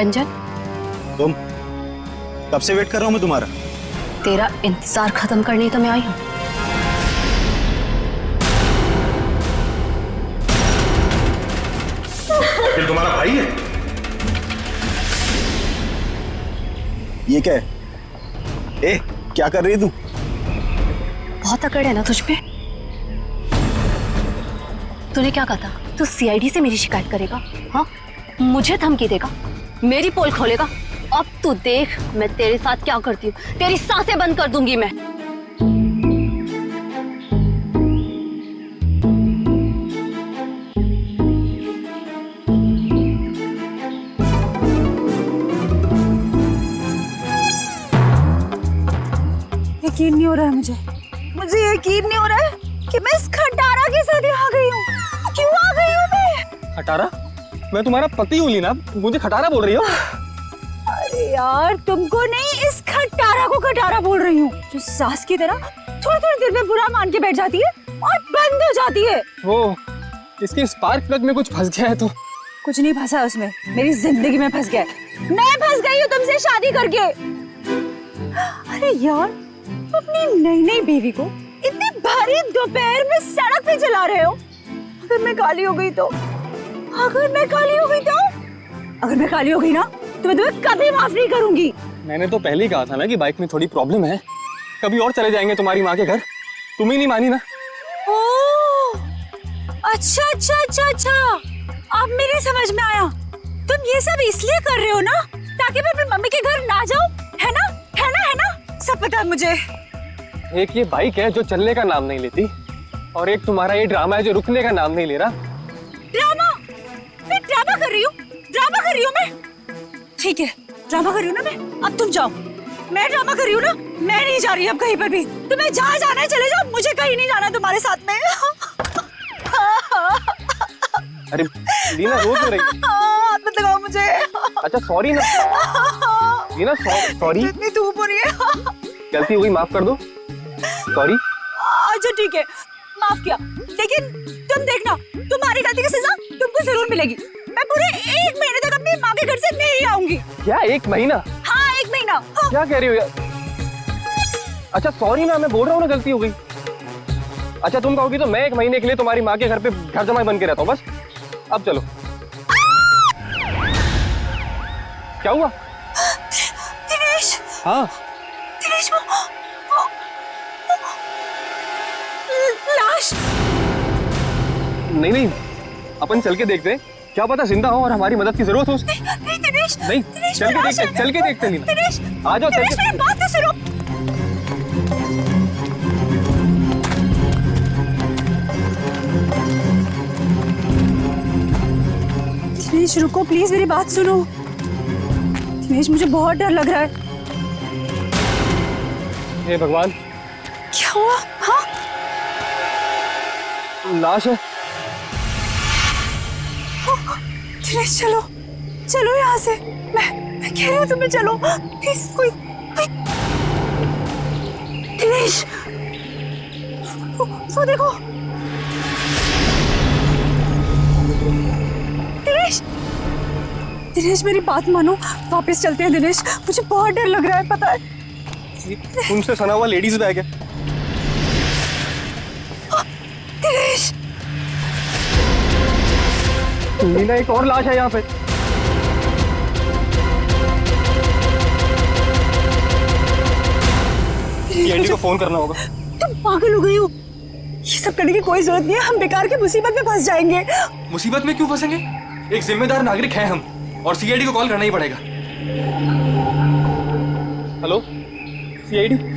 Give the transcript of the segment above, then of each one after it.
रंजन, तुम? कब से वेट कर रहा हूँ मैं तुम्हारा। तेरा इंतजार खत्म करने तो मैं आई हूँ। फिर तुम्हारा भाई है? ये क्या है? ए, क्या कर रही है तू? बहुत अकड़ है ना तुझ पे। तूने क्या कहा था? तू सीआईडी से मेरी शिकायत करेगा? हाँ, मुझे धमकी देगा, मेरी पोल खोलेगा। अब तू देख मैं तेरे साथ क्या करती हूँ। तेरी सांसें बंद कर दूंगी मैं। यकीन नहीं हो रहा है मुझे यकीन नहीं हो रहा है कि मैं इस खटारा के साथ आ गई हूँ। क्यों आ गई हूँ मैं? खटारा? मैं तुम्हारा पति हूँ लीना, मुझे खटारा बोल रही हो? अरे यार, तुमको नहीं, इस खटारा को खटारा बोल रही हूँ, जो सास की तरह थोड़ी थोड़ी देर में बुरा मान के बैठ जाती है और बंद हो जाती है। वो इसके स्पार्क प्लग में कुछ फंस गया है तो। कुछ नहीं फंसा उसमें, मेरी जिंदगी में फंस गया है। मैं फंस गई हूँ तुमसे शादी करके। अरे यार, अपनी नई नई बीवी को इतनी भारी दोपहर में सड़क पे चला रहे हो। अगर मैं काली हो गई तो? अगर मैं काली हो गई तो? अगर मैं काली हो गई ना तो मैं तुम्हें कभी माफ नहीं करूंगी। मैंने तो पहले ही कहा था ना कि बाइक में थोड़ी प्रॉब्लम है, कभी और चले जाएंगे तुम्हारी माँ के घर। तुम ही नहीं मानी ना। ओह, अच्छा अच्छा अच्छा अच्छा, अब मेरी समझ में आया। तुम ये सब इसलिए कर रहे हो ना ताकि मैं अपनी मम्मी के घर ना जाऊं, है ना? है ना? है ना? सब पता है मुझे। एक ये बाइक है जो चलने का नाम नहीं लेती, और एक तुम्हारा ये ड्रामा है जो रुकने का नाम नहीं ले रहा। ड्रामा? मैं ड्रामा कर रही हूँ? ड्रामा कर रही हूँ मैं? ठीक है, ड्रामा कर रही हूँ ना मैं। अब तुम जाओ। मैं ड्रामा कर रही हूँ ना, मैं नहीं जा रही अब कहीं पर भी। तुम्हें जहाँ जाना है चले जाओ, मुझे कहीं नहीं जाना तुम्हारे साथ में। अरे लीना, रो क्यों रही? हाथ मत लगाओ मुझे। अच्छा सॉरी ना लीना, सॉरी। इतनी धूप हो रही है। गलती हुई, माफ कर दो। सॉरी। अच्छा ठीक है, माफ किया, लेकिन तुम देखना, तुम्हारी गलती की सजा तुमको जरूर मिलेगी। मैं पूरे 1 महीने तक अपनी माँ के घर से नहीं आऊंगी। क्या 1 महीना? हाँ, 1 महीना। हाँ। क्या कह रही हो यार? अच्छा सॉरी ना, मैं बोल रहा हूँ ना गलती हो गई। अच्छा तुम कहोगी तो मैं 1 महीने के लिए तुम्हारी माँ के घर पे घर जमाई बन के रहता हूँ बस। अब चलो। क्या हुआ? दिनेश। हाँ दिनेश, वो लाश। नहीं, अपन चल के देखते हैं, क्या पता जिंदा हो और हमारी मदद की जरूरत हो उसकी। नहीं दिनेश, नहीं, दिनेश, चल के देखते लीना। दिनेश, आ जाओ, दिनेश, मेरी बात तो सुनो। दिनेश रुको प्लीज, मेरी बात सुनो। दिनेश, मुझे बहुत डर लग रहा है। हे भगवान, क्या हुआ? हाँ, लाश है। दिनेश चलो, चलो यहाँ से। मैं कह रही हूँ तुम्हें, चलो प्लीज। कोई दिनेश, वो देखो। दिनेश, दिनेश मेरी बात मानो, वापस चलते हैं दिनेश। मुझे बहुत डर लग रहा है, पता है। तुमसे सना हुआ लेडीज बैग है। दिनेश, लीना, एक और लाश है यहाँ पे। सीआईडी को फोन करना होगा। तुम पागल हो गई हो? ये सब करने की कोई जरूरत नहीं है, हम बेकार की मुसीबत में फंस जाएंगे। मुसीबत में क्यों फंसेंगे? एक जिम्मेदार नागरिक हैं हम, और सीआईडी को कॉल करना ही पड़ेगा। Hello CID.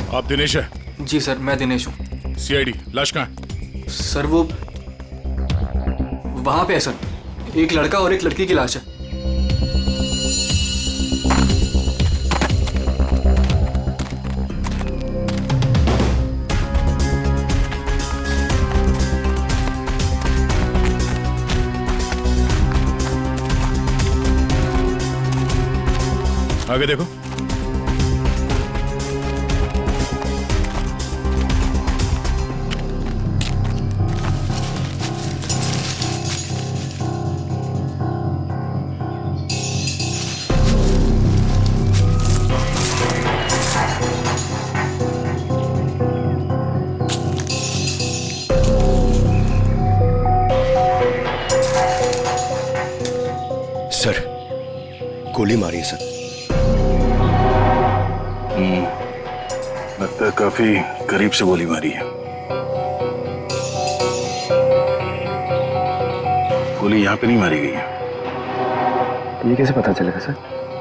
आप दिनेश है? जी सर, मैं दिनेश हूँ। सीआईडी, लाश कहाँ है? सर वो वहां पे है सर, एक लड़का और एक लड़की की लाश है। आगे देखो। सर, गोली मारी है सर। लगता है काफी करीब से गोली मारी है। गोली यहाँ पे नहीं मारी गई है। ये कैसे पता चलेगा सर?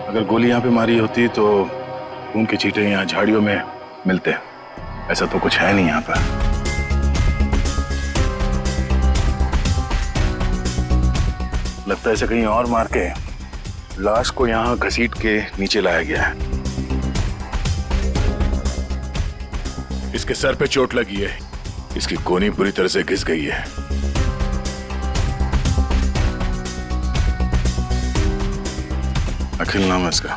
अगर गोली यहाँ पे मारी होती तो खून के छींटे यहाँ झाड़ियों में मिलते। ऐसा तो कुछ है नहीं यहाँ पर। लगता है इसे कहीं और मार के लाश को यहाँ घसीट के नीचे लाया गया है। इसके सर पे चोट लगी है, इसकी कोहनी पूरी तरह से घिस गई है। अखिल नाम है इसका।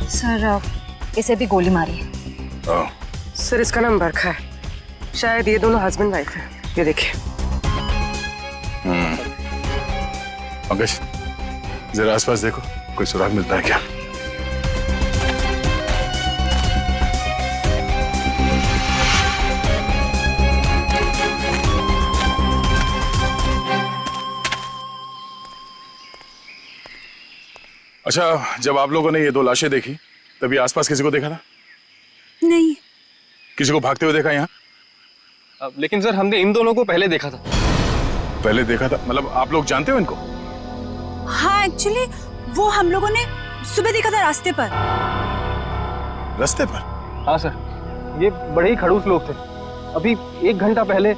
सर, इसे भी गोली मारी है। सर इसका नाम बरखा है, शायद ये दोनों हस्बैंड वाइफ है। ये देखिए। पंकज, जरा आसपास देखो, कोई सुराग मिलता है क्या? अच्छा, जब आप लोगों ने ये दो लाशें देखी तभी आसपास किसी को देखा था? नहीं। किसी को भागते हुए देखा यहाँ? लेकिन सर हमने इन दोनों को पहले देखा था। पहले देखा था मतलब आप लोग जानते हो इनको? हाँ, एक्चुअली वो हम लोगों ने सुबह देखा था रास्ते पर। रास्ते पर? हाँ सर, ये बड़े ही खड़ूस लोग थे। अभी 1 घंटा पहले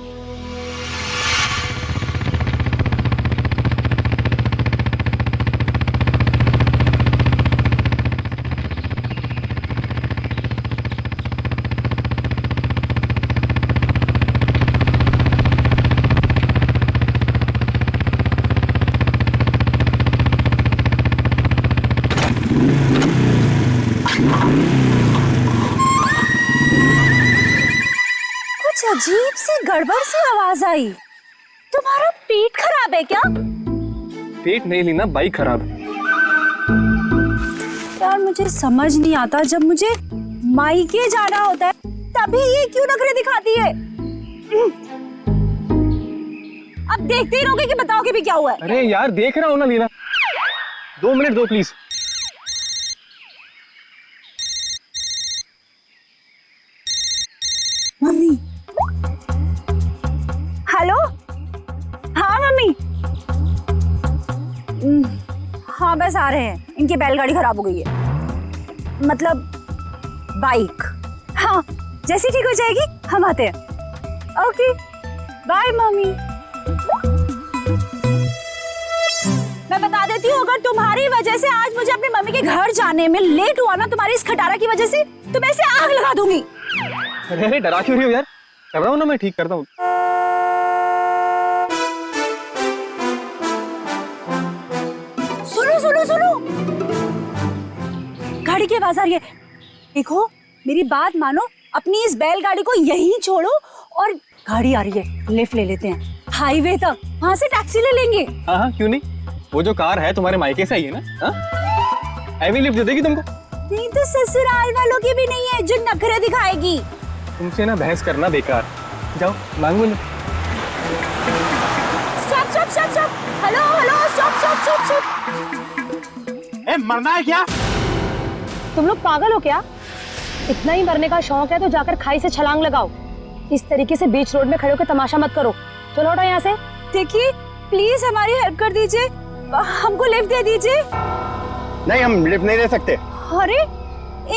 अजीब सी गड़बड़ सी आवाज आई। तुम्हारा पेट खराब है क्या? पेट नहीं ली ना, बाइक खराब है। यार मुझे समझ नहीं आता, जब मुझे मायके जाना होता है तभी ये क्यों नखरे दिखाती है? अब देखते ही रहोगे कि बताओगे भी क्या हुआ है? अरे यार देख रहा हूँ ना लीना, 2 मिनट दो प्लीज। मम्मी। हेलो। हाँ मम्मी। हाँ बस आ रहे हैं, इनकी बैलगाड़ी खराब हो गई है, मतलब बाइक। हाँ जैसी ठीक हो जाएगी हम आते हैं। Okay bye mummy. मैं बता देती हूँ, अगर तुम्हारी वजह से आज मुझे अपनी मम्मी के घर जाने में लेट हुआ ना, तुम्हारी इस खटारा की वजह से, तो मैं इसे आग लगा दूंगी। अरे डरा क्यों रही हो यार? कर रहा हूँ ना, मैं ठीक करता हूँ। सुनो सुनो सुनो, गाड़ी की आवाज आ रही है। देखो मेरी बात मानो, अपनी इस बैलगाड़ी को यहीं छोड़ो और गाड़ी आ रही है, लिफ्ट ले लेते हैं हाईवे तक, वहां से टैक्सी ले लेंगे। हाँ हाँ क्यों नहीं, वो जो कार है तुम्हारे मायके से आई है ना, हाँ हैवी लिफ्ट दे देगी तुमको। नहीं तो ससुराल वालों की भी नहीं है जो नखरे दिखाएगी। तुमसे ना बहस करना बेकार, जाओ मांगो lift. Stop stop stop stop, hello hello stop stop stop stop. ए मरना है क्या? तुम लोग पागल हो क्या? इतना ही मरने का शौक है तो जाकर खाई से छलांग लगाओ। इस तरीके से बीच रोड में खड़े होकर तमाशा मत करो। चलो हटो यहाँ से। देखिए प्लीज हमारी हेल्प कर दीजिए, हमको लिफ्ट दे दीजिए। नहीं, हम लिफ्ट नहीं दे सकते। अरे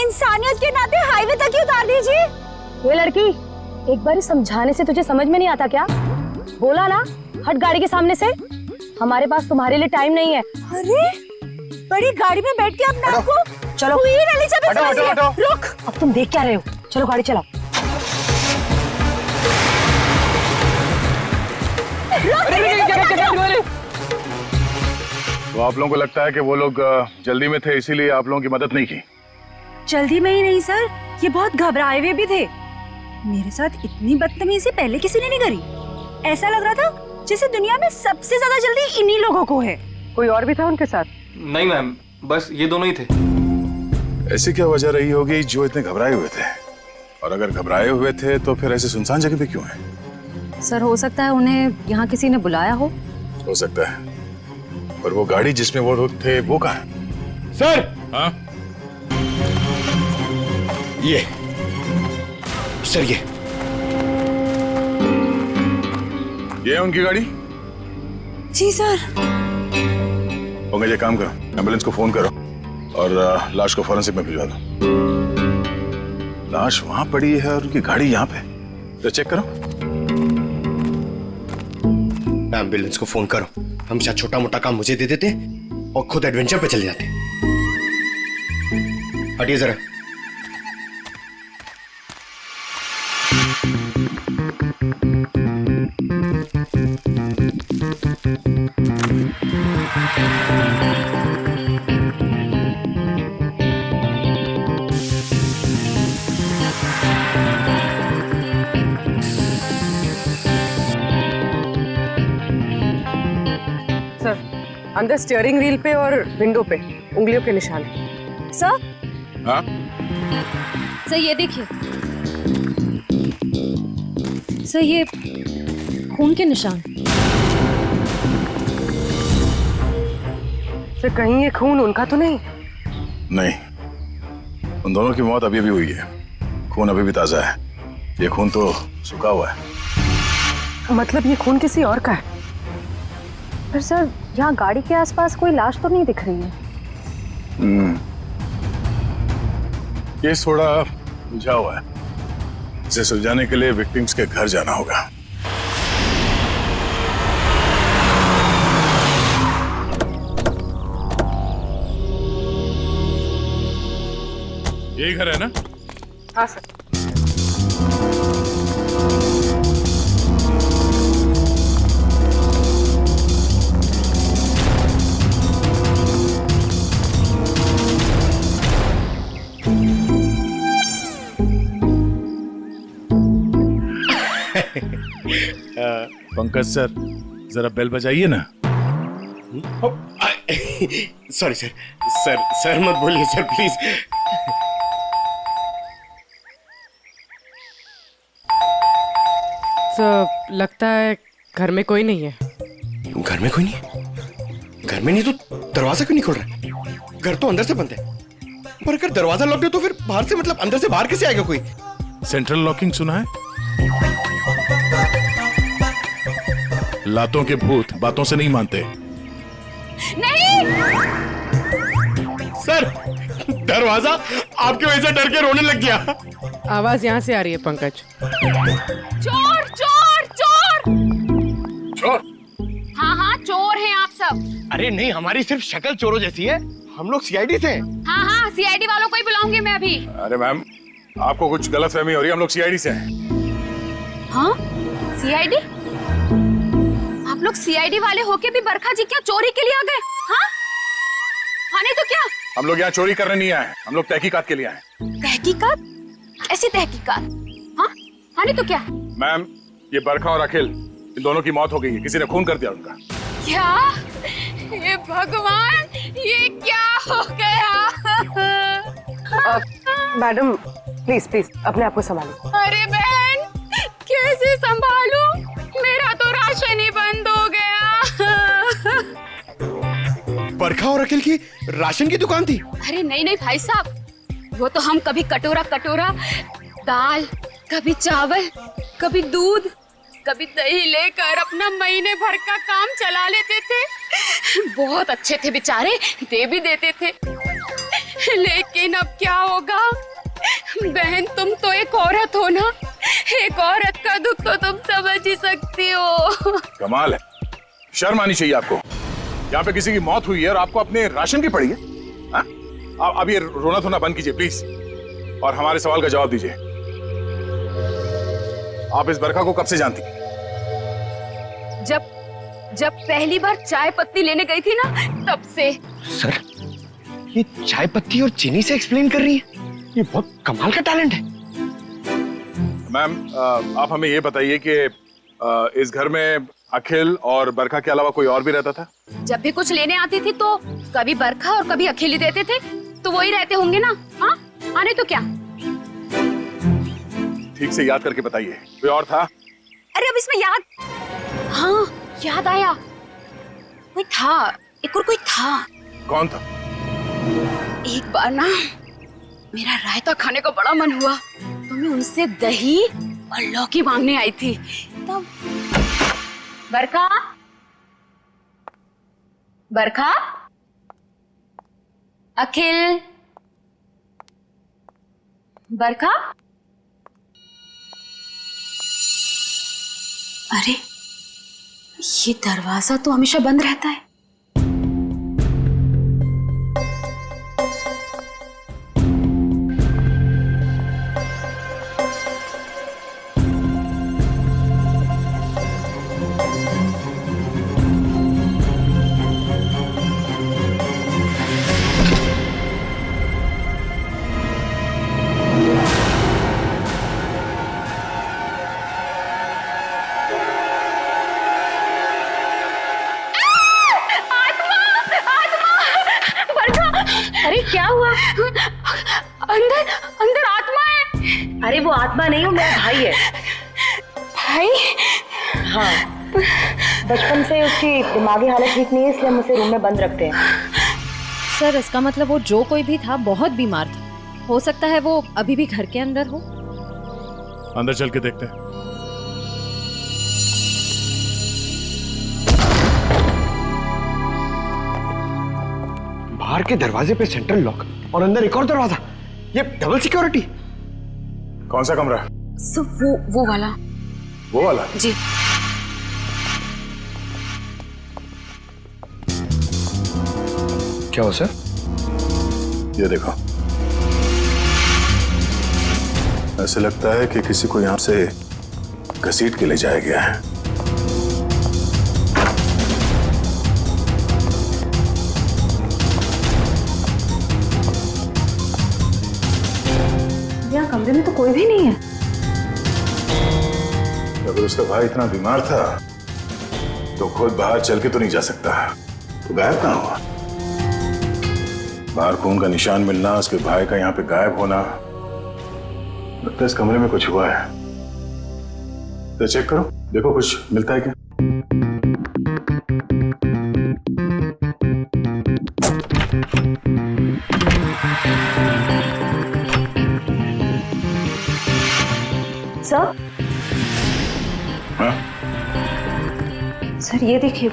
इंसानियत के नाते हाईवे तक ही उतार दीजिए। ये लड़की, एक बार समझाने से तुझे समझ में नहीं आता क्या? बोला ना हट गाड़ी के सामने से, हमारे पास तुम्हारे लिए टाइम नहीं है। अरे बड़ी गाड़ी में बैठ के अपने आप को चलो रुक। अब तुम देख क्या रहे हो, चलो गाड़ी चलाओ। तो आप लोगों को लगता है कि वो लोग जल्दी में थे, इसीलिए आप लोगों की मदद नहीं की? जल्दी में ही नहीं सर, ये बहुत घबराए हुए भी थे। मेरे साथ इतनी बदतमीजी पहले किसी ने नहीं करी। ऐसा लग रहा था जैसे दुनिया में सबसे ज्यादा जल्दी इन्हीं लोगों को है। कोई और भी था उनके साथ? नहीं मैम, बस ये दोनों ही थे। ऐसी क्या वजह रही होगी जो इतने घबराए हुए थे? और अगर घबराए हुए थे तो फिर ऐसे सुनसान जगह पे क्यों है? सर हो सकता है उन्हें यहाँ किसी ने बुलाया हो सकता है, पर वो गाड़ी जिसमें वो लोग थे वो कहाँ है? सर, हाँ? ये सर, ये है उनकी गाड़ी? जी सर। ओके, ये काम करो, एम्बुलेंस को फोन करो और लाश को फॉरेंसिक में भिजवा दो। लाश वहां पड़ी है और उनकी गाड़ी यहाँ पे, तो चेक करो। एम्बुलेंस को फोन करो। हम शायद छोटा मोटा काम मुझे दे देते और खुद एडवेंचर पे चले जाते। हटिए जरा। सर, अंदर स्टीयरिंग व्हील पे और विंडो पे उंगलियों के निशान हैं। सर, हाँ? सर ये देखिए सर, ये खून के निशान। सर कहीं ये खून उनका तो नहीं? नहीं, उन दोनों की मौत अभी अभी हुई है, खून अभी भी ताजा है। ये खून तो सूखा हुआ है। मतलब ये खून किसी और का है? पर सर यहाँ गाड़ी के आसपास कोई लाश तो नहीं दिख रही है। केस थोड़ा उलझा हुआ है, इसे सुलझाने के लिए विक्टिम्स के घर जाना होगा। यही घर है ना? हाँ सर। पंकज सर, जरा बेल बजाइए ना। सॉरी सर, सर मत बोलिए सर प्लीज। तो लगता है घर में कोई नहीं है। घर में कोई नहीं? घर में नहीं तो दरवाजा क्यों नहीं खोल रहा? घर तो अंदर से बंद है, पर अगर दरवाजा लॉक है तो फिर बाहर से, मतलब अंदर से बाहर कैसे आएगा कोई? सेंट्रल लॉकिंग सुना है? लातों के भूत बातों से नहीं मानते। नहीं सर, दरवाजा आपकी वजह से डर के रोने लग गया। आवाज यहाँ से आ रही है पंकज। चोर चोर चोर। चोर? हाँ हाँ चोर हैं आप सब। अरे नहीं, हमारी सिर्फ शक्ल चोरों जैसी है, हम लोग सीआईडी से हैं। हाँ हाँ सीआईडी वालों को ही बुलाऊंगी मैं अभी। अरे मैम, आपको कुछ गलतफहमी हो रही है, हम लोग सीआईडी से हैं। हाँ सीआईडी? आप लोग सीआईडी वाले होके भी बरखा जी क्या चोरी के लिए आ गए? हाँ हाँ नहीं तो क्या? हम लोग यहाँ चोरी करने नहीं आए, हम लोग तहकीकात के लिए आए। तहकीकात? ऐसी तहकीकात? हाँ हाँ नहीं तो क्या? मैम, ये बरखा और अखिल, इन दोनों की मौत हो गई है, किसी ने खून कर दिया उनका। क्या? ये भगवान, ये क्या हो गया? मैडम प्लीज प्लीज अपने आप को संभालो। अरे बहन, कैसे संभालूं? मेरा तो राशन ही बंद हो गया। बरखा और अखिल की राशन की दुकान थी? अरे नहीं नहीं भाई साहब, वो तो हम कभी कटोरा कटोरा दाल, कभी चावल, कभी दूध, कभी दही लेकर अपना महीने भर का काम चला लेते थे। बहुत अच्छे थे बेचारे, दे भी देते थे। लेकिन अब क्या होगा? बहन तुम तो एक औरत हो ना, एक औरत का दुख तो तुम समझ ही सकती हो। कमाल है, शर्म आनी चाहिए आपको। यहाँ पे किसी की मौत हुई है और आपको अपने राशन की पड़ी है। हाँ? अब ये रोना धोना बंद कीजिए प्लीज, और हमारे सवाल का जवाब दीजिए। आप इस बरखा को कब से जानती? जब पहली बार चाय पत्ती लेने गई थी ना, तब से। सर, ये चाय पत्ती और चीनी से एक्सप्लेन कर रही है? ये बहुत कमाल का टैलेंट है। मैम, आप हमें ये बताइए कि इस घर में अखिल और बरखा के अलावा कोई और भी रहता था? जब भी कुछ लेने आती थी तो कभी बरखा और कभी अखिल ही देते थे, तो वही रहते होंगे ना। हाँ, आने तो क्या। ठीक से याद करके बताइए, कोई और था? अरे अब इसमें याद, हाँ याद आया, कोई था, एक और कोई था। कौन था? एक बार ना मेरा रायता खाने का बड़ा मन हुआ, तो मैं उनसे दही और लौकी मांगने आई थी। तब बरखा, बरखा, अखिल, बरखा। अरे ये दरवाजा तो हमेशा बंद रहता है। अरे क्या हुआ? अंदर अंदर आत्मा है। अरे वो आत्मा नहीं, वो मेरा भाई है। भाई? हाँ, बचपन से उसकी दिमागी हालत ठीक नहीं है, इसलिए हम उसे रूम में बंद रखते हैं। सर, इसका मतलब वो जो कोई भी था बहुत बीमार था। हो सकता है वो अभी भी घर के अंदर हो। अंदर चल के देखते हैं। बाहर के दरवाजे पे सेंट्रल लॉक और अंदर एक और दरवाजा। ये डबल सिक्योरिटी। कौन सा कमरा? सब वो वाला। वो वाला? जी। क्या हो सर? ये देखो, ऐसे लगता है कि किसी को यहां से घसीट के ले जाया गया है। यहाँ कमरे में तो कोई भी नहीं है। अगर उसका भाई इतना बीमार था तो खुद बाहर चल के तो नहीं जा सकता, तो गायब कहाँ हुआ? बाहर खून का निशान मिलना, उसके भाई का यहाँ पे गायब होना, लगता है इस कमरे में कुछ हुआ है। तो चेक करो, देखो कुछ मिलता है क्या। सर? हाँ? सर ये देखिए,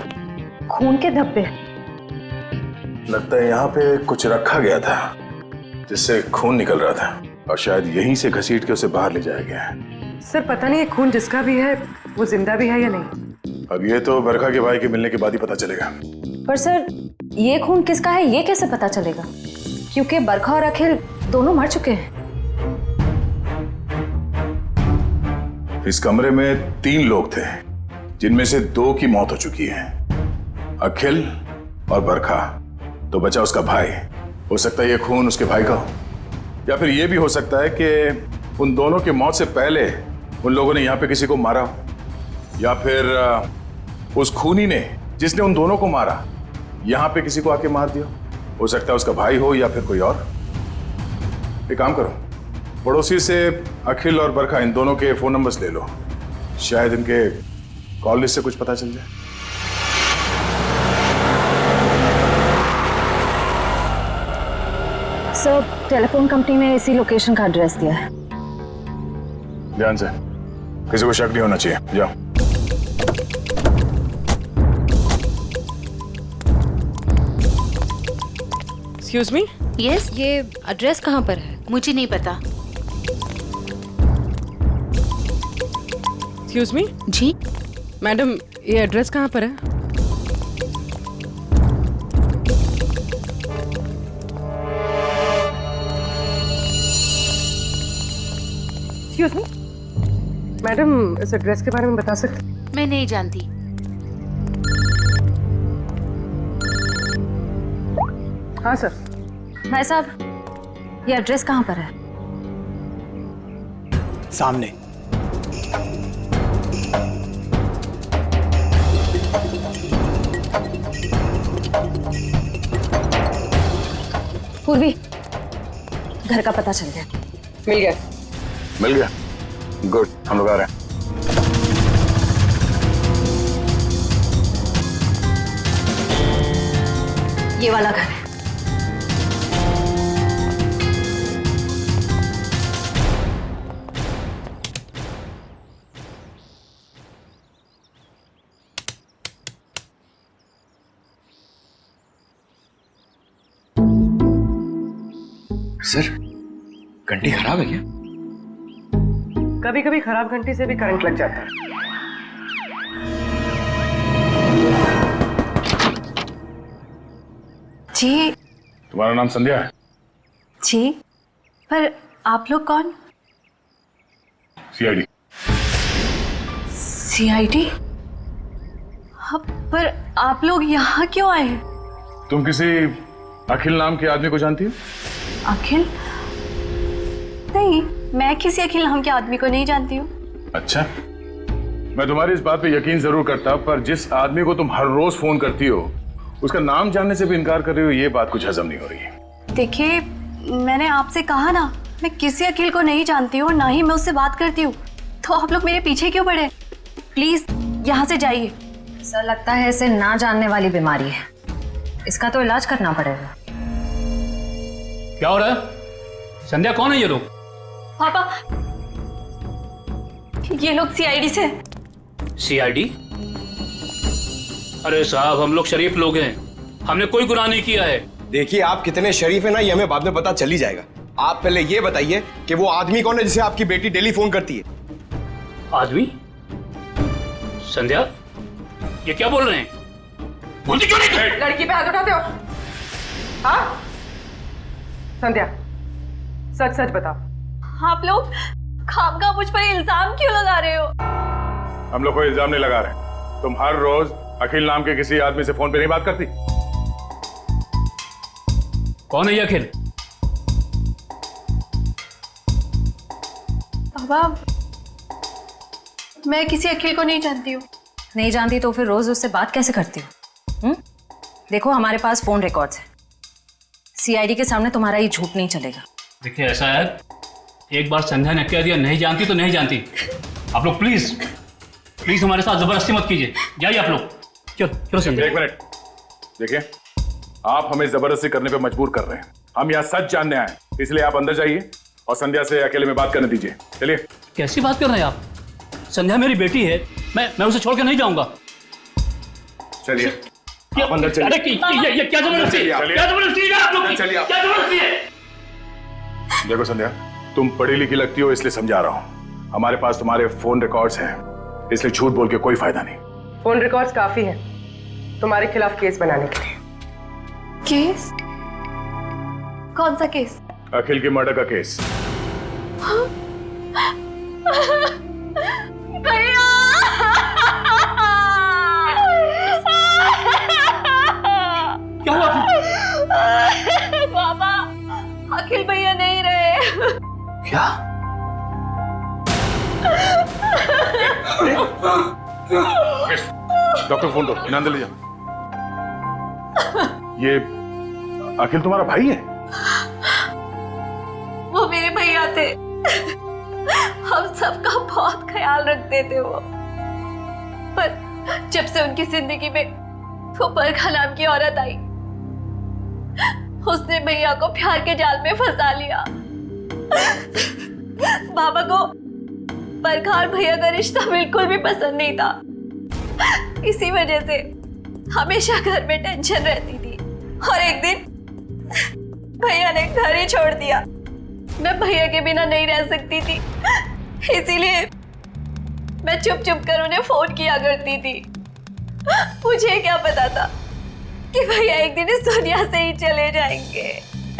खून के धब्बे। लगता है यहाँ पे कुछ रखा गया था जिससे खून निकल रहा था, और शायद यहीं से घसीट के उसे बाहर ले जाया गया है। सर पता नहीं ये खून जिसका भी है वो जिंदा भी है या नहीं। अब ये तो बरखा के भाई के मिलने के बाद ही पता चलेगा। पर सर, ये खून किसका है ये कैसे पता चलेगा? क्योंकि बरखा और अखिल दोनों मर चुके हैं। इस कमरे में 3 लोग थे, जिनमें से 2 की मौत हो चुकी है, अखिल और बरखा। तो बचा उसका भाई। हो सकता है ये खून उसके भाई का हो, या फिर ये भी हो सकता है कि उन दोनों की मौत से पहले उन लोगों ने यहाँ पे किसी को मारा हो, या फिर उस खूनी ने जिसने उन दोनों को मारा यहाँ पे किसी को आके मार दिया। हो सकता है उसका भाई हो या फिर कोई और। एक काम करो, पड़ोसी से अखिल और बरखा इन दोनों के फोन नंबर्स ले लो, शायद इनके कॉल लिस्ट से कुछ पता चल जाए। सर, टेलीफोन कंपनी ने इसी लोकेशन का एड्रेस दिया है। ध्यान से, किसी को शक नहीं होना चाहिए। जाओ। Excuse me? यस, ये एड्रेस कहाँ पर है? मुझे नहीं पता। Excuse me? जी मैडम, ये एड्रेस कहाँ पर है? एक्सक्यूज मी मैडम, इस एड्रेस के बारे में बता सकते? मैं नहीं जानती। हाँ सर। भाई साहब, ये एड्रेस कहाँ पर है? सामने। पूर्वी, घर का पता चल गया। मिल गया। मिल गया? गुड, हम लोग आ रहे हैं। ये वाला घर है। सर, घंटी खराब है क्या? कभी कभी खराब घंटी से भी करंट लग जाता है। जी। तुम्हारा नाम संध्या है? जी, पर आप लोग कौन? सीआईडी। सीआईडी? पर आप लोग यहाँ क्यों आए? तुम किसी अखिल नाम के आदमी को जानती हो? अखिल? नहीं, मैं किसी अखिल नाम के आदमी को नहीं जानती हूँ। अच्छा, मैं तुम्हारी इस बात पे यकीन जरूर करता, पर जिस आदमी को तुम हर रोज फोन करती हो उसका नाम जानने से भी इनकार कर रही हो, ये बात कुछ हजम नहीं हो रही है। देखिए, मैंने आपसे कहा ना, मैं किसी अखिल को नहीं जानती हूँ, ना ही मैं उससे बात करती हूँ, तो आप लोग मेरे पीछे क्यों पड़े? प्लीज यहाँ से जाइए। सर, लगता है इसे ना जानने वाली बीमारी है, इसका तो इलाज करना पड़ेगा। क्या हो रहा है? संध्या, कौन है ये लोग? पापा, ये लोग सीआईडी से। सीआईडी? अरे साहब, हम लोग शरीफ लोग हैं, हमने कोई गुनाह नहीं किया है। देखिए, आप कितने शरीफ है ना, ये हमें बाद में पता चल ही जाएगा। आप पहले ये बताइए कि वो आदमी कौन है जिसे आपकी बेटी डेली फोन करती है? आदमी? संध्या, ये क्या बोल रहे हैं? बोलती क्यों नहीं? लड़की पे हाथ उठाते हो? हाँ संध्या, सच सच बताओ। आप लोग खामखा मुझ पर इल्जाम क्यों लगा रहे हो? हम लोग कोई इल्जाम नहीं लगा रहे। तुम हर रोज अखिल नाम के किसी आदमी से फोन पे नहीं बात करती? कौन है ये अखिल? बाबा, मैं किसी अखिल को नहीं जानती हूँ। नहीं जानती तो फिर रोज उससे बात कैसे करती हो? देखो, हमारे पास फोन रिकॉर्ड्स है, सीआईडी के सामने तुम्हारा ये झूठ नहीं चलेगा। देखिए, ऐसा है, एक बार संध्या ने कह दिया नहीं जानती तो नहीं जानती। आप लोग प्लीज प्लीज हमारे साथ जबरदस्ती मत कीजिए। जाइए आप लोग। चलो चलो संध्या। एक मिनट, देखिए, आप हमें जबरदस्ती करने पे मजबूर कर रहे हैं। हम यहाँ सच जानने आए, इसलिए आप अंदर जाइए और संध्या से अकेले में बात करने दीजिए। चलिए। कैसी बात कर रहे हैं आप? संध्या मेरी बेटी है, मैं उसे छोड़ के नहीं जाऊंगा। चलिए, आप अंदर चलिए। अरे ये क्या जबरदस्ती है? क्या जबरदस्ती है आप लोग की? चलिए, क्या जबरदस्ती है? देखो संध्या, तुम पढ़ी लिखी लगती हो, इसलिए समझा रहा हूँ। हमारे पास तुम्हारे फोन रिकॉर्ड्स हैं, इसलिए झूठ बोल के कोई फायदा नहीं। फोन रिकॉर्ड्स काफी है तुम्हारे खिलाफ केस बनाने के लिए। केस? कौन सा केस? अखिल के मर्डर का केस। भैया! क्या हुआ? बाबा, अखिल भैया नहीं रहे। क्या? डॉक्टर फोन दो, इन्हें अंदर ले जाओ। ये अखिल तुम्हारा भाई है? वो मेरे भैया थे, हम सबका बहुत ख्याल रखते थे वो। पर जब से उनकी जिंदगी में वो बरखा नाम की औरत आई, उसने भैया को प्यार के जाल में फंसा लिया। बाबा को बरखा और भैया का रिश्ता बिल्कुल भी पसंद नहीं था। इसी वजह से हमेशा घर में टेंशन रहती थी, और एक दिन भैया ने घर ही छोड़ दिया। मैं भैया के बिना नहीं रह सकती थी, इसीलिए मैं चुप चुप कर उन्हें फोन किया करती थी। मुझे क्या पता था कि भैया एक दिन इस दुनिया से ही चले जाएंगे,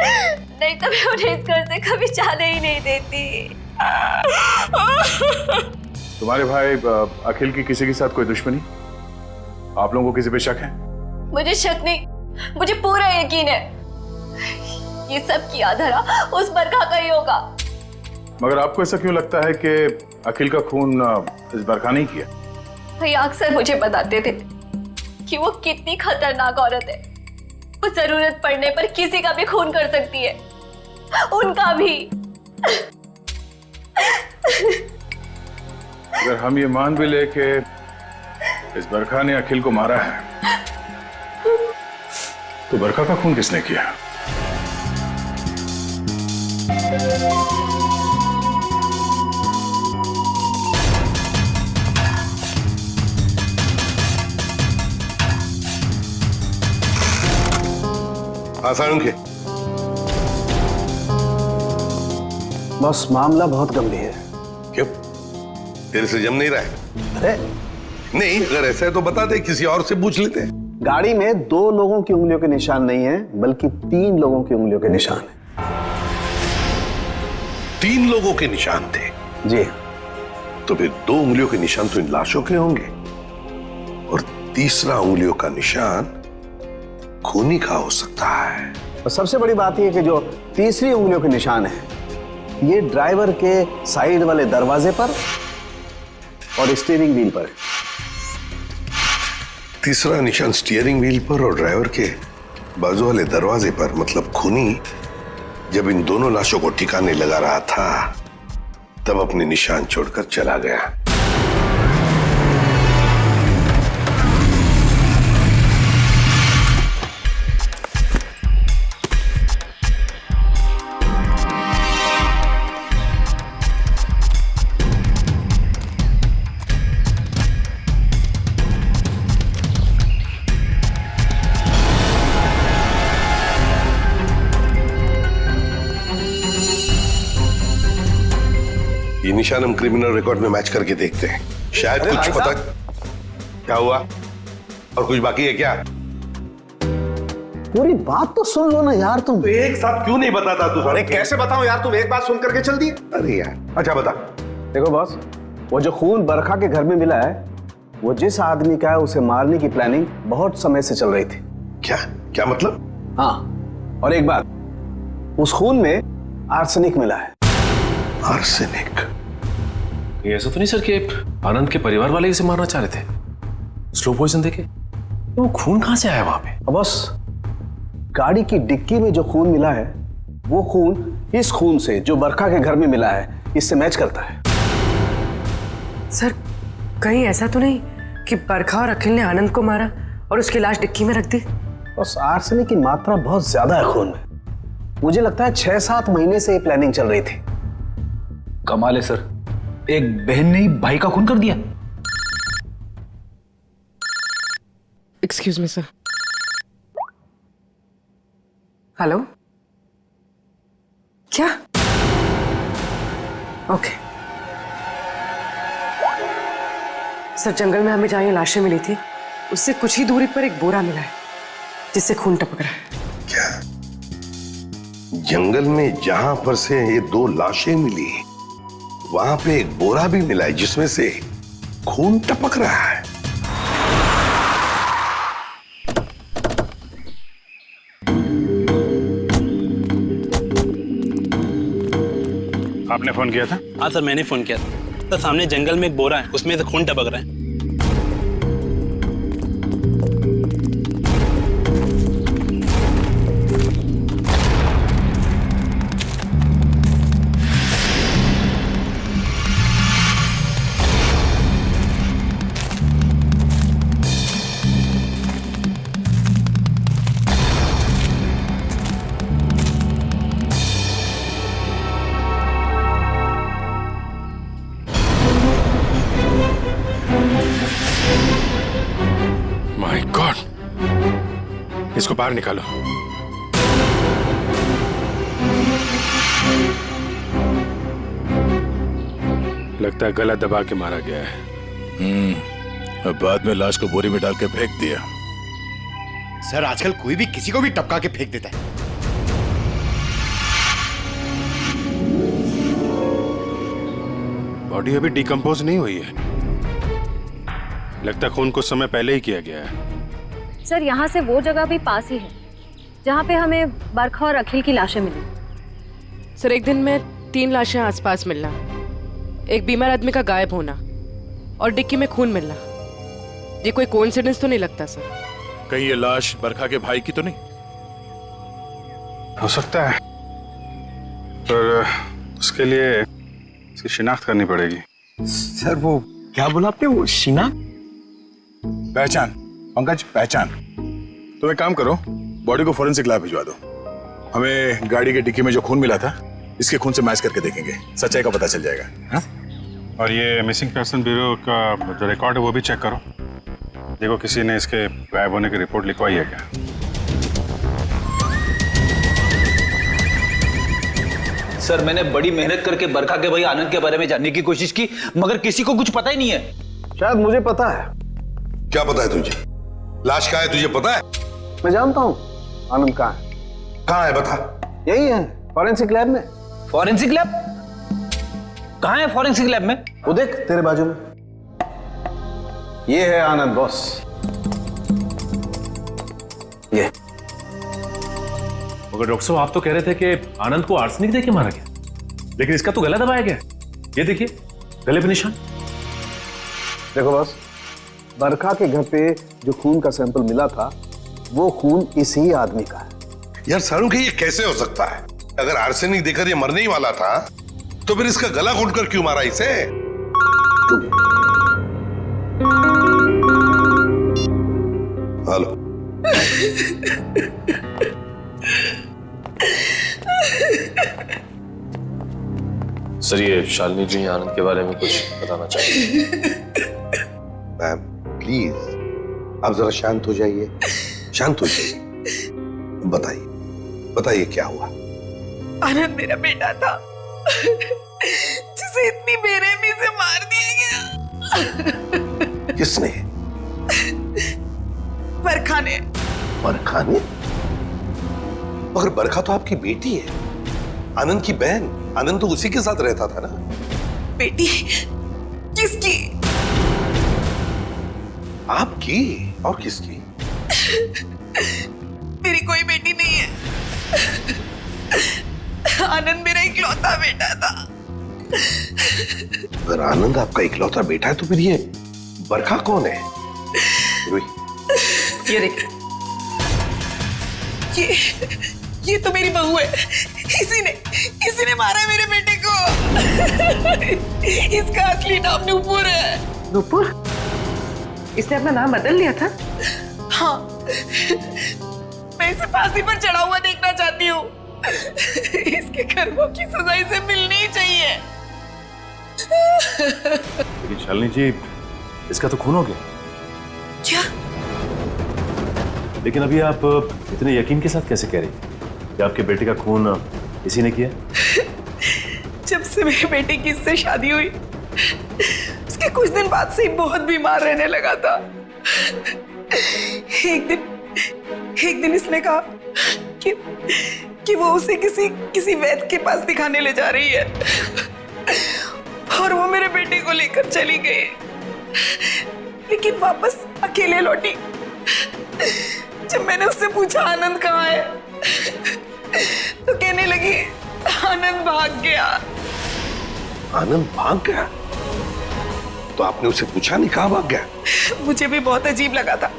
नहीं तो मैं उन्हें इस घर से कभी जाने ही नहीं देती। तुम्हारे भाई अखिल की किसी के साथ कोई दुश्मनी? आप लोगों को किसी पे शक है? मुझे शक नहीं, मुझे पूरा यकीन है। ये सब किया धरा उस बरखा का ही होगा। मगर आपको ऐसा क्यों लगता है कि अखिल का खून इस बरखा नहीं किया? भैया अक्सर मुझे बताते थे कि वो कितनी खतरनाक औरत है। वो जरूरत पड़ने पर किसी का भी खून कर सकती है, उनका भी। अगर हम ये मान भी ले कि इस बरखा ने अखिल को मारा है, तो बरखा का खून किसने किया? आसान के बस मामला बहुत गंभीर है। क्यों? तेरे से जम नहीं रहा है? अरे नहीं, अगर ऐसा है तो बता दे, किसी और से पूछ लेते हैं। गाड़ी में 2 लोगों की उंगलियों के निशान नहीं है, बल्कि 3 लोगों की उंगलियों के निशान है। 3 लोगों के निशान थे? जी। तो फिर 2 उंगलियों के निशान तो इन लाशों के होंगे, और तीसरा उंगलियों का निशान खूनी का हो सकता है। और सबसे बड़ी बात यह कि जो तीसरी उंगलियों के निशान है, ये ड्राइवर के साइड वाले दरवाजे पर और स्टीयरिंग व्हील पर है। तीसरा निशान स्टीयरिंग व्हील पर और ड्राइवर के बाजू वाले दरवाजे पर, मतलब खूनी जब इन दोनों लाशों को ठिकाने लगा रहा था, तब अपने निशान छोड़कर चला गया। ये निशान हम क्रिमिनल रिकॉर्ड में मैच करके देखते हैं, शायद कुछ पता। क्या हुआ? और कुछ बाकी है क्या? पूरी बात तो सुन लो ना यार तुम। तो एक साथ क्यों नहीं बताता तू? अरे कैसे बताऊं यार, तुम एक बात सुन करके चल दिए। अरे यार, अच्छा बता। देखो बॉस, वो जो खून बरखा के घर में मिला है, वो जिस आदमी का है उसे मारने की प्लानिंग बहुत समय से चल रही थी। क्या क्या मतलब? हाँ, और एक बात, उस खून में आर्सेनिक मिला है। आर्सेनिक? ये ऐसा तो नहीं सर कि आनंद के परिवार वाले इसे मारना चाह रहे थे? स्लो पॉइजन देके वो खून कहां से आया वहां पे? बस गाड़ी की डिक्की में जो खून मिला है, वो खून इस खून से जो बरखा के घर में मिला है, इससे मैच करता है। सर, कहीं ऐसा तो नहीं कि बरखा और अखिल ने आनंद को मारा और उसकी लाश डिक्की में रख दी? बस आर्सेनिक की मात्रा बहुत ज्यादा है खून में। मुझे लगता है 6-7 महीने से ये प्लानिंग चल रही थी। कमाल है सर, एक बहन ने ही भाई का खून कर दिया। Excuse me sir. हेलो? क्या? ओके सर, जंगल में हमें जहां ये लाशें मिली थी, उससे कुछ ही दूरी पर एक बोरा मिला है जिससे खून टपक रहा है। क्या? जंगल में जहां पर से ये 2 लाशें मिली, वहां पे एक बोरा भी मिला है जिसमें से खून टपक रहा है। आपने फोन किया था? हाँ सर, मैंने फोन किया था। तो सामने जंगल में एक बोरा है, उसमें से खून टपक रहा है। इसको बाहर निकालो। लगता है गला दबा के मारा गया है। अब बाद में लाश को बोरी में डाल के फेंक दिया। सर, आजकल कोई भी किसी को भी टपका के फेंक देता है। बॉडी अभी डिकम्पोज नहीं हुई है। लगता है खून कुछ समय पहले ही किया गया है। सर, यहाँ से वो जगह भी पास ही है जहाँ पे हमें बरखा और अखिल की लाशें मिली। सर एक दिन में 3 लाशें आसपास मिलना, एक बीमार आदमी का गायब होना और डिक्की में खून मिलना, ये कोई कोइंसिडेंस तो नहीं लगता सर? कहीं ये लाश बरखा के भाई की तो नहीं? हो सकता है, पर उसके लिए इसकी शिनाख्त करनी पड़ेगी। सर वो क्या बोला आपने, वो शिनाख्त? पहचान पंकज, पहचान। तुम एक काम करो, बॉडी को फोरेंसिक लैब भिजवा दो। हमें गाड़ी के डिक्की में जो खून मिला था इसके खून से मैच करके देखेंगे, सच्चाई का पता चल जाएगा। हाँ? और ये मिसिंग पर्सन ब्यूरो का जो रिकॉर्ड है वो भी चेक करो, देखो किसी ने इसके गायब होने की रिपोर्ट लिखवाई है क्या। सर मैंने बड़ी मेहनत करके बरखा के भाई आनंद के बारे में जानने की कोशिश की, मगर किसी को कुछ पता ही नहीं है। शायद मुझे पता है। क्या पता है तुझे? लाश कहाँ है तुझे पता है? मैं जानता हूँ आनंद कहाँ है। कहाँ है बता? यही है, फॉरेंसिक लैब में। Forensic lab? कहाँ है फॉरेंसिक लैब में? वो देख तेरे बाजू में, ये है आनंद बॉस। ये मगर डॉक्टर साहब आप तो कह रहे थे कि आनंद को आर्सेनिक देके मारा गया, लेकिन इसका तो गला दबाया गया। ये देखिए गले पे निशान। देखो बॉस, बरखा के घर पे जो खून का सैंपल मिला था वो खून इसी आदमी का है। यार सारू के ये कैसे हो सकता है? अगर आर्सेनिक देकर ये मरने ही वाला था तो फिर इसका गला घोंटकर क्यों मारा इसे? हेलो सर ये शालिनी जी आनंद के बारे में कुछ बताना चाहिए। मैम प्लीज आप जरा शांत हो जाइए, शांत हो जाइए। बताइए बताइए क्या हुआ? आनंद मेरा बेटा था जिसे इतनी बेरहमी से मार दिया गया। किसने? बरखा ने। बरखा ने? मगर बरखा तो आपकी बेटी है, आनंद की बहन। आनंद तो उसी के साथ रहता था ना। बेटी? किसकी? आपकी और किसकी? मेरी कोई बेटी नहीं है। आनंद मेरा इकलौता बेटा था। अगर आनंद आपका इकलौता बेटा है तो फिर ये बरखा कौन है? ये देख, ये तो मेरी बहू है। इसी ने मारा मेरे बेटे को। इसका असली नाम नूपुर है। नूपुर? इसने अपना नाम बदल लिया था? हाँ, मैं इसे फांसी पर चढ़ा हुआ देखना चाहती हूँ। इसके कर्मों की सजा इसे मिलनी ही चाहिए। लेकिन शालिनी जी इसका तो खून हो गया। क्या? लेकिन अभी आप इतने यकीन के साथ कैसे कह रही हैं कि आपके बेटे का खून इसी ने किया? जब से मेरे बेटे की इससे शादी हुई उसके कुछ दिन बाद से ही बहुत बीमार रहने लगा था। एक दिन इसने कहा कि वो उसे किसी वैद्य के पास दिखाने ले जा रही है और वो मेरे बेटे को लेकर चली गई, लेकिन वापस अकेले लौटी। जब मैंने उससे पूछा आनंद कहाँ है तो कहने लगी आनंद भाग गया। आनंद भाग गया? तो आपने उसे पूछा नहीं कहाँ भाग गया? मुझे भी बहुत अजीब लगा था।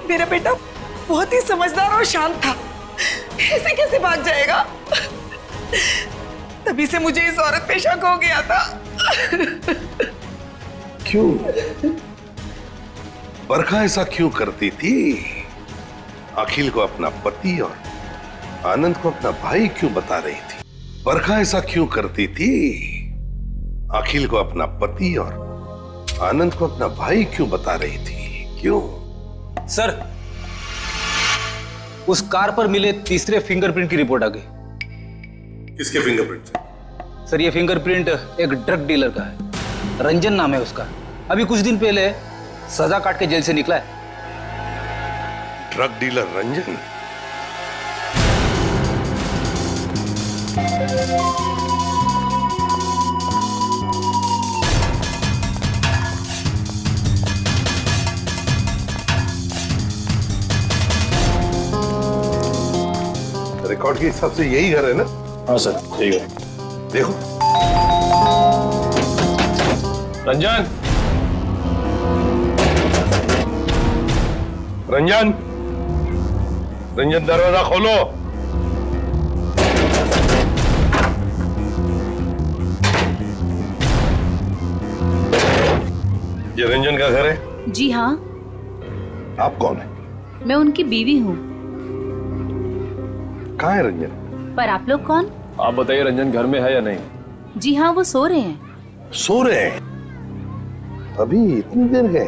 मेरा बेटा बहुत ही समझदार और शांत था, ऐसे कैसे भाग जाएगा? तभी से मुझे इस औरत पे शक हो गया था। क्यों? बरखा ऐसा क्यों करती थी? अखिल को अपना पति और आनंद को अपना भाई क्यों बता रही थी? बरखा ऐसा क्यों करती थी? अखिल को अपना पति और आनंद को अपना भाई क्यों बता रही थी? क्यों? सर उस कार पर मिले तीसरे फिंगरप्रिंट की रिपोर्ट आ गई। किसके फिंगरप्रिंट? सर ये फिंगरप्रिंट एक ड्रग डीलर का है, रंजन नाम है उसका। अभी कुछ दिन पहले सजा काट के जेल से निकला है। Drug dealer Ranjan? रिकॉर्ड के हिसाब से यही घर है ना? हाँ सर, यही है। देखो रंजन, रंजन, रंजन दरवाजा खोलो। ये रंजन का घर है? जी हाँ, आप कौन है? मैं उनकी बीवी हूँ। कहाँ है रंजन? पर आप लोग कौन? आप बताइए रंजन घर में है या नहीं? जी हाँ, वो सो रहे हैं। सो रहे हैं? अभी इतनी देर गए?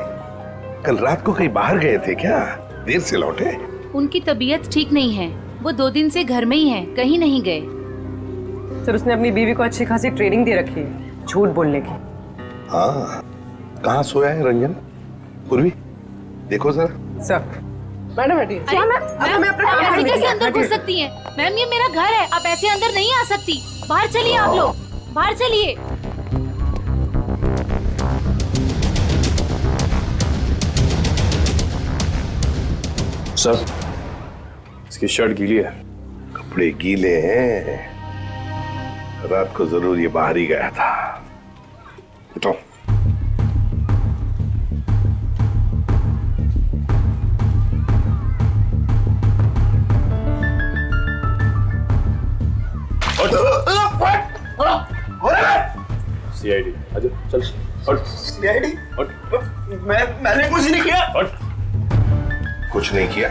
कल रात को कहीं बाहर गए थे क्या? देर से लौटे? उनकी तबीयत ठीक नहीं है, वो 2 दिन से घर में ही हैं, कहीं नहीं गए। सर उसने अपनी बीवी को अच्छी खासी ट्रेनिंग दे रखी है झूठ बोलने की। हाँ, कहाँ सोया है रंजन? पूर्वी देखो जरा। सर मैडम बैठिए। आप ऐसे कैसे अंदर घुस सकती हैं? मैम ये मेरा घर है, आप ऐसे अंदर नहीं आ सकती। बाहर चलिए आप लोग, बाहर चलिए। सर इसकी शर्ट गीली है। कपड़े गीले हैं, रात को जरूर ये बाहर ही गया था। उठो। सीआईडी अच्छा चल। सीआईडी? मैंने कुछ नहीं किया। कुछ नहीं किया?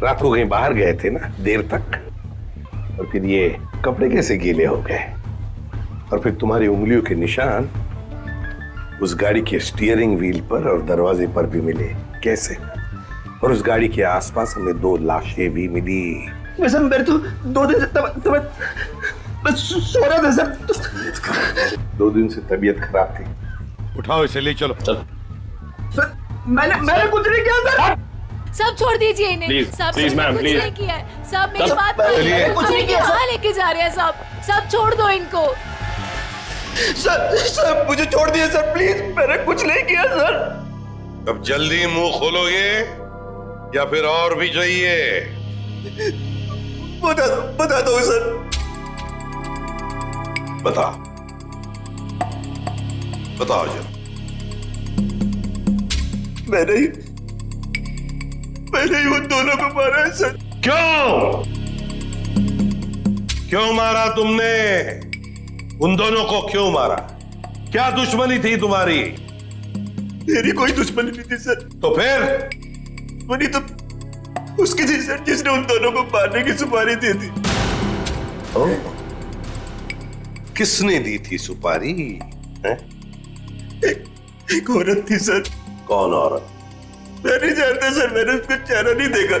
रात को कहीं बाहर गए थे ना देर तक, और फिर ये कपड़े कैसे गीले हो गए? और फिर तुम्हारी उंगलियों के निशान उस गाड़ी के स्टीयरिंग व्हील पर और दरवाजे पर भी मिले, कैसे? और उस गाड़ी के आसपास हमें 2 लाशें भी मिली। वैसे मेरे तो 2 दिन से मैं सो रहा था सर। 2 दिन से तबीयत खराब थी। उठाओ इसे, ले चलो। चल सर, मैंने कुछ नहीं किया सर। सब छोड़ दीजिए इन्हें। Please, सब please, ma'am, कुछ please. नहीं किया है। सब मेरी सब बात चलिए। कुछ नहीं किया, कहाँ लेके जा रहे हैं? सब छोड़ दो इनको। सर मुझे छोड़ दिए सर, प्लीज। मैंने कुछ नहीं किया सर। अब जल्दी मुंह खोलोगे या फिर और भी चाहिए? बता दो सर। बताओ जरा। मैंने ही उन दोनों को मारा है सर। क्यों मारा तुमने? उन दोनों को क्यों मारा? क्या दुश्मनी थी तुम्हारी? मेरी कोई दुश्मनी नहीं थी सर। तो फिर? दुश्मनी तो उसकी थी सर जिसने उन दोनों को मारने की सुपारी दी थी। किसने दी थी सुपारी? एक औरत थी सर। कौन औरत? मैं नहीं जानता सर, मैंने उसका चेहरा नहीं देखा।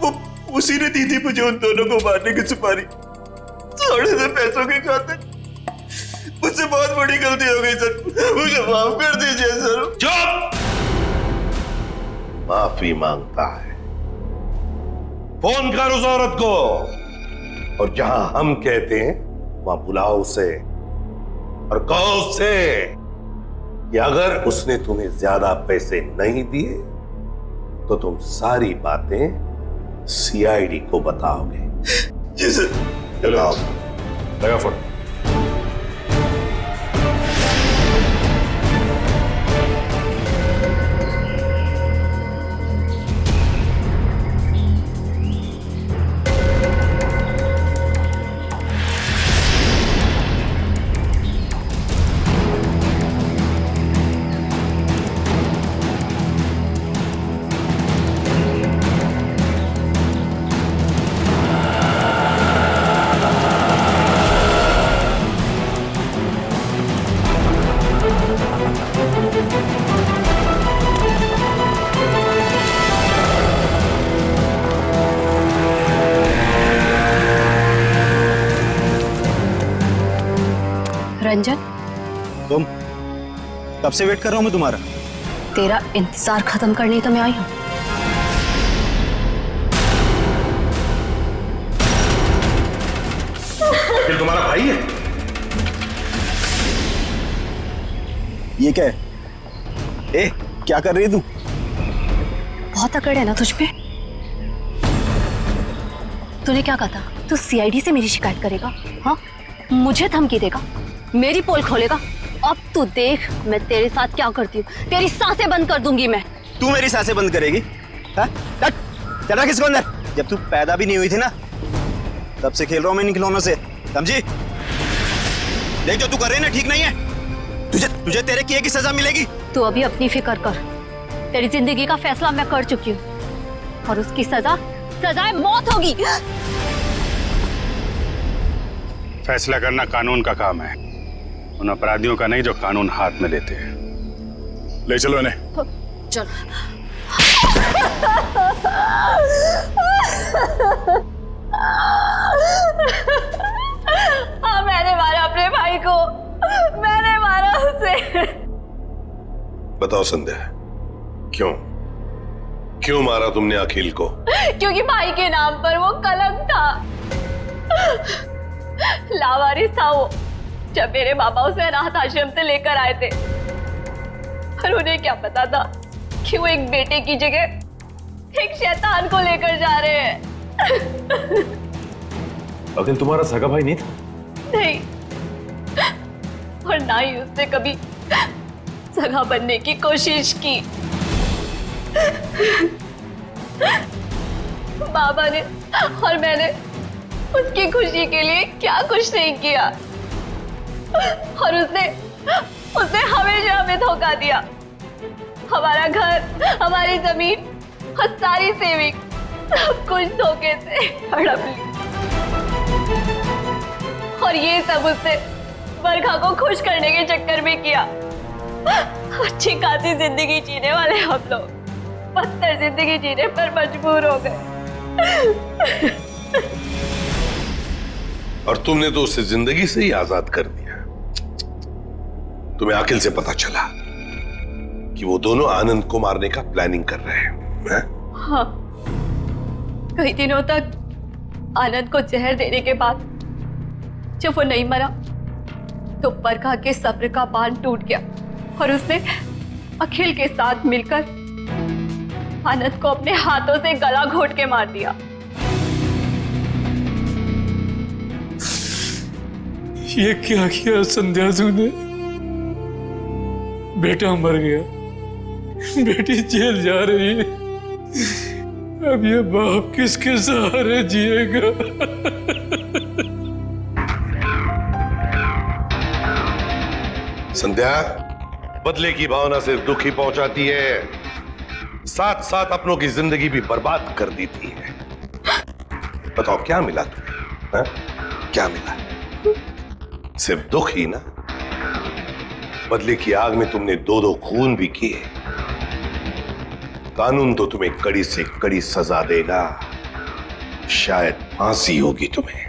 वो उसी ने दी थी मुझे उन दोनों को मारने की सुपारी, थोड़े से पैसों के खातिर। मुझसे बहुत बड़ी गलती हो गई सर, मुझे माफ कर दीजिए सर। चुप! माफी मांगता है? फोन कर उस औरत को, और जहां हम कहते हैं वहां बुलाओ उसे, और कहो उससे कि अगर उसने तुम्हें ज्यादा पैसे नहीं दिए तो तुम सारी बातें सीआईडी को बताओगे। जी सर। चलो लगा फोन। रंजन, तुम? कब से वेट कर रहा हूं मैं तुम्हारा। तेरा इंतजार खत्म करने तो मैं आई हूँ। फिर तुम्हारा भाई है? ये क्या है? क्या कर रही है तू? बहुत अकड़ है ना तुझ पे? तूने क्या कहा था? तू सीआईडी से मेरी शिकायत करेगा? हाँ, मुझे धमकी देगा, मेरी पोल खोलेगा? अब तू देख मैं तेरे साथ क्या करती हूँ। तेरी सांसें बंद कर दूंगी मैं। तू मेरी सांसें बंद करेगी? हाँ? चल किसको अंदर। जब तू पैदा भी नहीं हुई थी ना, तब से खेल रहा हूं मैं इन खिलौनों से, समझी? देख जो तू कर रही है ना ठीक नहीं है। तुझे तेरे किए की सजा मिलेगी। तू अभी अपनी फिक्र कर। तेरी जिंदगी का फैसला मैं कर चुकी हूँ और उसकी सजाए मौत होगी। फैसला करना कानून का काम है, उन अपराधियों का नहीं जो कानून हाथ में लेते हैं। ले चलो इन्हें। चल। हाँ, मैंने मारा अपने भाई को, मैंने मारा उसे। बताओ संध्या, क्यों मारा तुमने अखिल को? क्योंकि भाई के नाम पर वो कलंक था। लावारिस था वो। जब मेरे बाबा उसे अनाथ आश्रम से लेकर आए थे, पर उन्हें क्या पता था कि वो एक बेटे की जगह एक शैतान को लेकर जा रहे हैं। अखिल तुम्हारा सगा भाई नहीं था? नहीं, और ना ही उसने कभी सगा बनने की कोशिश की। बाबा ने और मैंने उसकी खुशी के लिए क्या कुछ नहीं किया, और उसने हमेशा हमें धोखा दिया। हमारा घर, हमारी जमीन और सारी सेविंग सब कुछ धोखे से हड़प ली, और ये सब उसने बरखा को खुश करने के चक्कर में किया। अच्छी खासी जिंदगी जीने वाले हम लोग बदतर जिंदगी जीने पर मजबूर हो गए। और तुमने तो उसे जिंदगी से ही आजाद कर दिया। तुम्हें अखिल से पता चला कि वो दोनों आनंद को मारने का प्लानिंग कर रहे हैं। हाँ, कई दिनों तक आनंद को जहर देने के बाद जब वो नहीं मरा तो बरखा के सब्र का बांध टूट गया और उसने अखिल के साथ मिलकर आनंद को अपने हाथों से गला घोट के मार दिया। ये क्या किया संध्या तूने? बेटा मर गया, बेटी जेल जा रही है, अब ये बाप किसके सहारे जिएगा? संध्या, बदले की भावना से दुख ही पहुंचाती है, साथ साथ अपनों की जिंदगी भी बर्बाद कर देती है। बताओ क्या मिला तुम्हें? हा? क्या मिला? सिर्फ दुख ही ना। बदले की आग में तुमने दो खून भी किए। कानून तो तुम्हें कड़ी से कड़ी सजा देगा, शायद फांसी होगी तुम्हें।